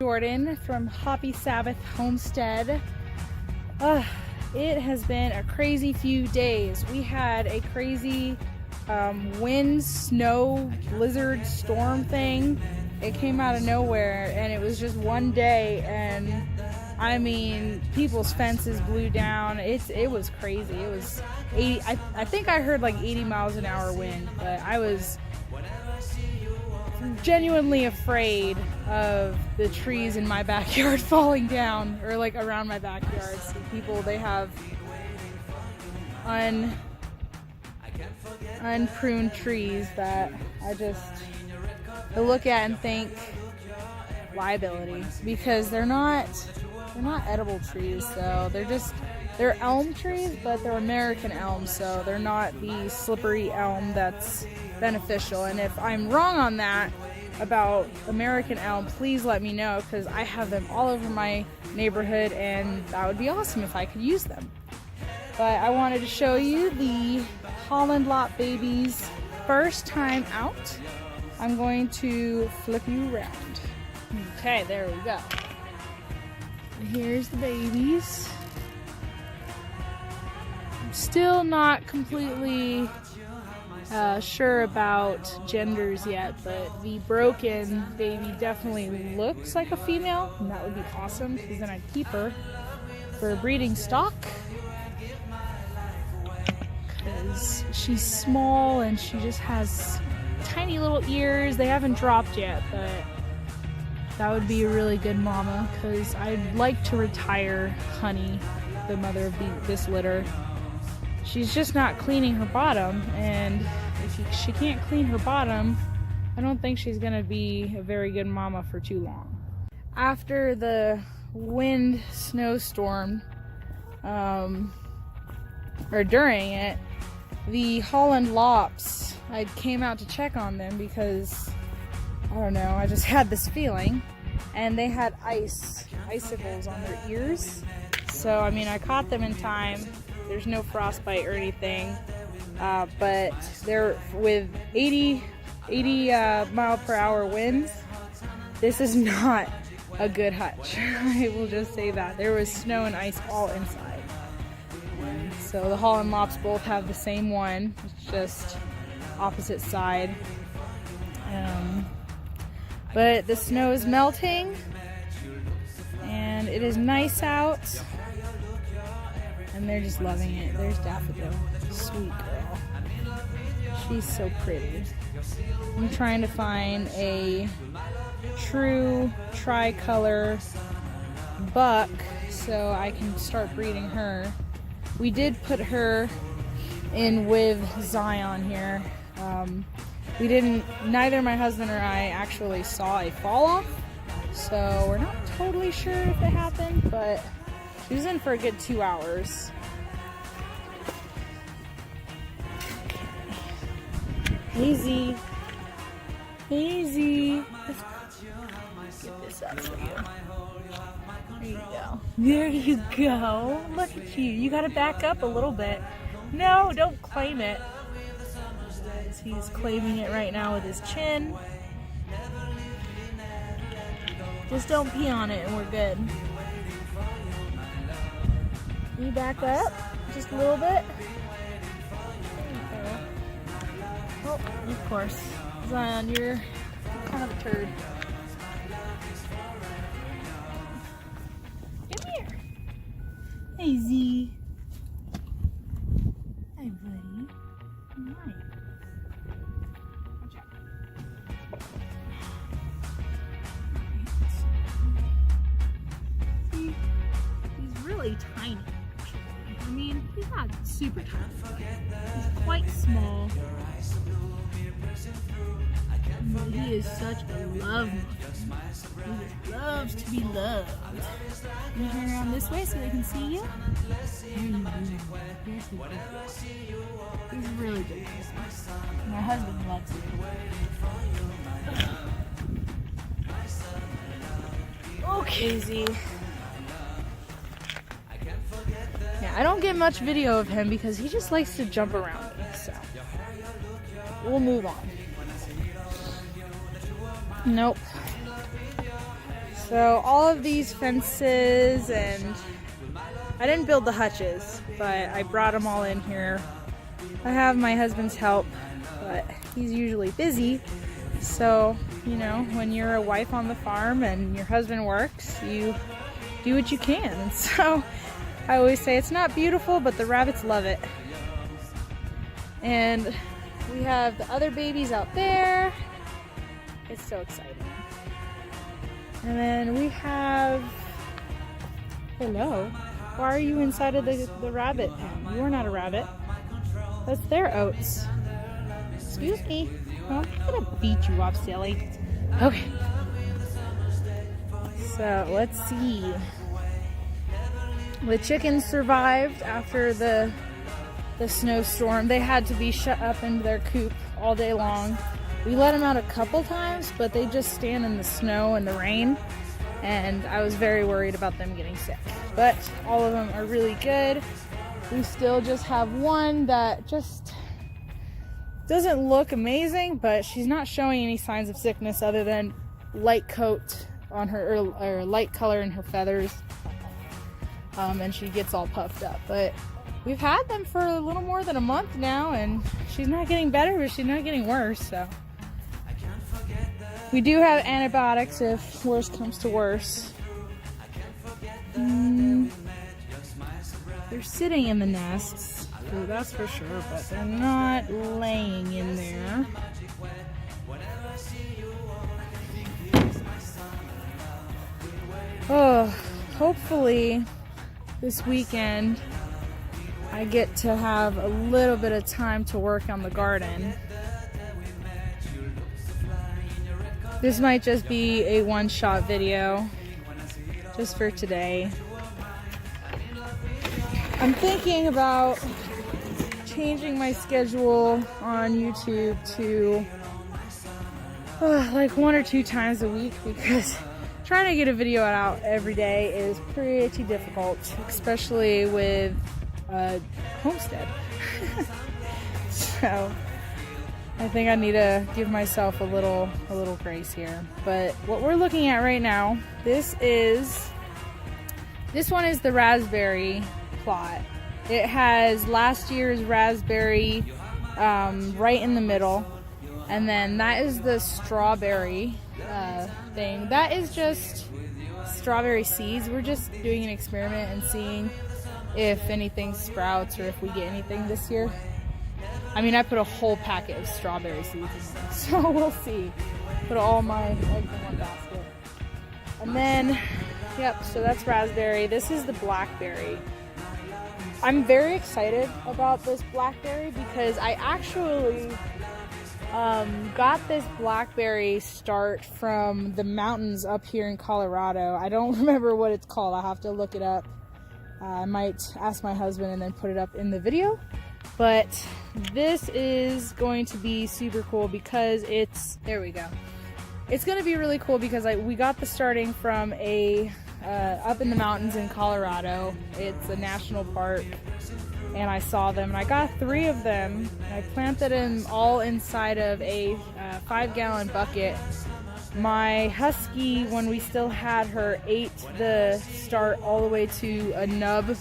Jordan from Happy Sabbath Homestead. It has been a crazy few days. We had a crazy wind, snow, blizzard, storm thing. It came out of nowhere and it was just one day, and I mean, people's fences blew down. It was crazy. It was 80, I think I heard like 80 miles an hour wind, but I was genuinely afraid of the trees in my backyard falling down, or like around my backyard. So people, they have unpruned trees that I look at and think liability, because they're not edible trees. So they're elm trees, but they're American elm, so they're not the slippery elm that's beneficial. And if I'm wrong on that about American elm, please let me know, because I have them all over my neighborhood and that would be awesome if I could use them. But I wanted to show you the Holland Lot babies first time out. I'm going to flip you around. Okay, there we go. Here's the babies. I'm still not completely sure about genders yet, but the broken baby definitely looks like a female, and that would be awesome, because then I'd keep her for a breeding stock, because she's small and she just has tiny little ears. They haven't dropped yet, but that would be a really good mama, because I'd like to retire Honey, the mother of this litter. She's just not cleaning her bottom, and if she can't clean her bottom, I don't think she's gonna be a very good mama for too long. After the wind snowstorm, or during it, the Holland Lops, I came out to check on them because, I don't know, I just had this feeling, and they had icicles on their ears. So I mean, I caught them in time. There's no frostbite or anything, but they're with 80 mile per hour winds. This is not a good hutch. I will just say that. There was snow and ice all inside. So the Holland Lops both have the same one. It's just opposite side. But the snow is melting and it is nice out. And they're just loving it. There's Daffodil. Sweet girl. She's so pretty. I'm trying to find a true tricolor buck so I can start breeding her. We did put her in with Zion here. Neither my husband or I actually saw a fall off, so we're not totally sure if it happened, but she was in for a good 2 hours. Hazy. Hazy. Let's get this up for you. There you go. There you go. Look at you. You gotta back up a little bit. No, don't claim it. He's claiming it right now with his chin. Just don't pee on it and we're good. Can you back up just a little bit? Oh, of course. Zion, you're kind of a turd. Come here. Hey, Z. Hi, buddy. Hi. See, he's really tiny. I mean, he's not super tiny. He's quite small. But he is such a love muffin. He loves to be loved. Can you turn around this way so they can see you? There you go. He's really good. My husband loves him. Okay, Z. Yeah, I don't get much video of him because he just likes to jump around me, so we'll move on. Nope. So all of these fences, and I didn't build the hutches, but I brought them all in here. I have my husband's help, but he's usually busy. So, you know, when you're a wife on the farm and your husband works, you do what you can. And so I always say it's not beautiful, but the rabbits love it. And we have the other babies out there. It's so exciting. And then we have, hello, why are you inside of the rabbit pen? You are not a rabbit. That's their oats. Excuse me. Well, I'm gonna beat you up, silly. Okay. So let's see. The chickens survived after the snowstorm. They had to be shut up in their coop all day long. We let them out a couple times, but they just stand in the snow and the rain, and I was very worried about them getting sick. But all of them are really good. We still just have one that just doesn't look amazing, but she's not showing any signs of sickness other than light coat on her, or light color in her feathers, and she gets all puffed up. But we've had them for a little more than a month now, and she's not getting better, but she's not getting worse. So we do have antibiotics if worse comes to worse. They're sitting in the nests, so that's for sure, but they're not laying in there. Oh, hopefully this weekend I get to have a little bit of time to work on the garden. This might just be a one-shot video just for today. I'm thinking about changing my schedule on YouTube to like 1 or 2 times a week, because trying to get a video out every day is pretty difficult, especially with Homestead. So I think I need to give myself a little grace here. But what we're looking at right now, this one is the raspberry plot. It has last year's raspberry right in the middle, and then that is the strawberry thing. That is just strawberry seeds. We're just doing an experiment and seeing if anything sprouts or if we get anything this year. I mean, I put a whole packet of strawberry seeds in there, so we'll see. Put all my eggs in one basket. And then, yep, so that's raspberry. This is the blackberry. I'm very excited about this blackberry because I actually got this blackberry start from the mountains up here in Colorado. I don't remember what it's called. I'll have to look it up. I might ask my husband and then put it up in the video. But this is going to be super cool because there we go. It's going to be really cool because we got the starting from up in the mountains in Colorado. It's a national park, and I saw them, and I got 3 of them. I planted them all inside of a 5-gallon bucket. My husky, when we still had her, ate the start all the way to a nub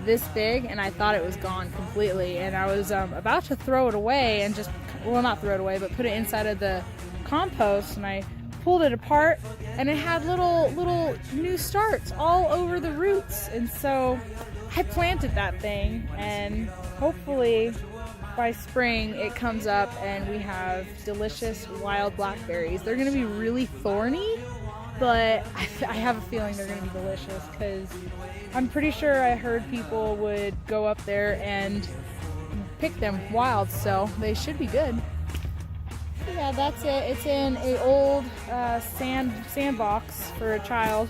this big, and I thought it was gone completely, and I was about to throw it away and not throw it away, but put it inside of the compost, and I pulled it apart, and it had little new starts all over the roots. And so I planted that thing, and hopefully by spring it comes up and we have delicious wild blackberries. They're gonna be really thorny, but I have a feeling they're gonna be delicious because I'm pretty sure I heard people would go up there and pick them wild, so they should be good. Yeah, that's it. It's in a old sandbox for a child.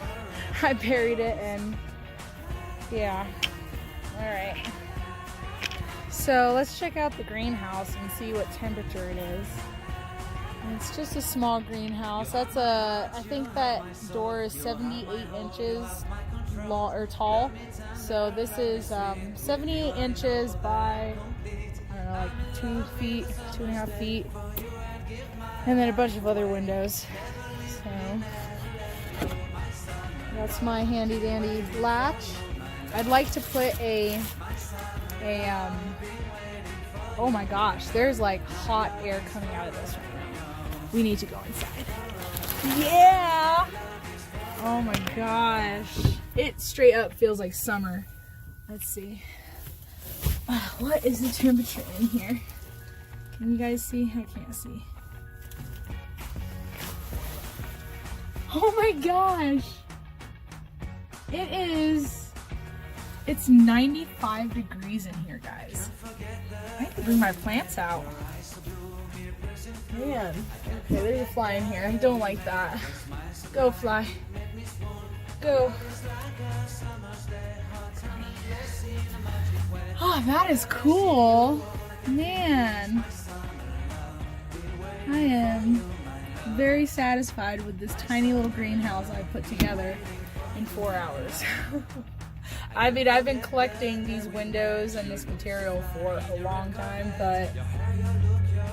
I buried it, and yeah. All right. So let's check out the greenhouse and see what temperature it is. And it's just a small greenhouse. I think that door is 78 inches long or tall. So this is 78 inches by, I don't know, like 2 feet, 2.5 feet. And then a bunch of other windows. So That's my handy dandy latch. I'd like to put oh my gosh, there's like hot air coming out of this right now. We need to go inside. Yeah! Oh my gosh. It straight up feels like summer. Let's see. What is the temperature in here? Can you guys see? I can't see. Oh my gosh. It's 95 degrees in here, guys. I have to bring my plants out. Man. Okay, there's a fly in here. I don't like that. Go, fly. Go. Oh, that is cool. Man. I am very satisfied with this tiny little greenhouse I put together in 4 hours. I mean, I've been collecting these windows and this material for a long time, but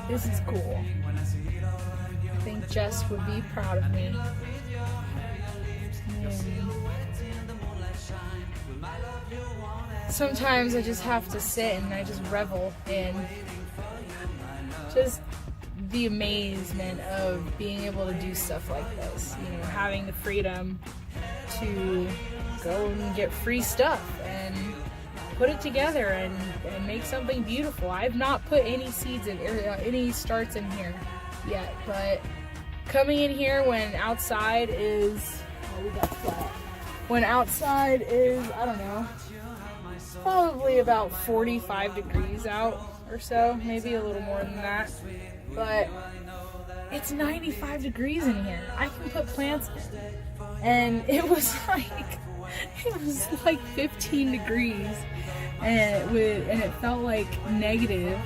this is cool. I think Jess would be proud of me. Sometimes I just have to sit and I just revel in just the amazement of being able to do stuff like this. You know, having the freedom to go and get free stuff and put it together and make something beautiful. I've not put any seeds in any starts in here yet, but coming in here when outside is when outside is, I don't know, probably about 45 degrees out or so, maybe a little more than that, but it's 95 degrees in here. I can put plants in, and it was like 15 degrees, and it felt like negative,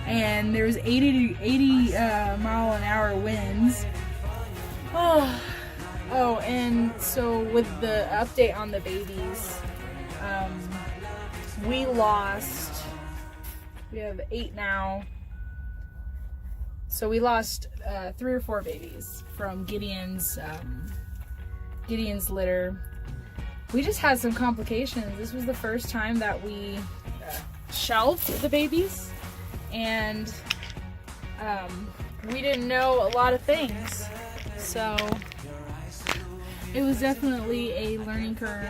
and there was 80 mile an hour winds. Oh, and so with the update on the babies, we have 8 now. So we lost 3 or 4 babies from Gideon's litter. We just had some complications. This was the first time that we shelved the babies, and we didn't know a lot of things. So it was definitely a learning curve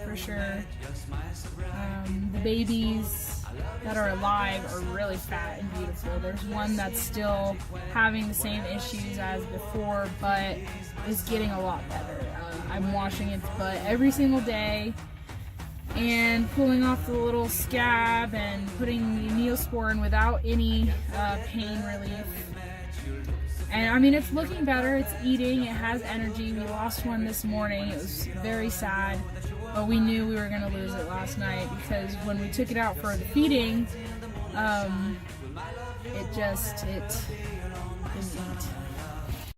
for sure. The babies that are alive are really fat and beautiful. There's one that's still having the same issues as before, but is getting a lot better. I'm washing its butt every single day and pulling off the little scab and putting the Neosporin without any pain relief. And I mean, it's looking better, it's eating, it has energy. We lost one this morning, it was very sad, but we knew we were going to lose it last night because when we took it out for the feeding, it didn't eat.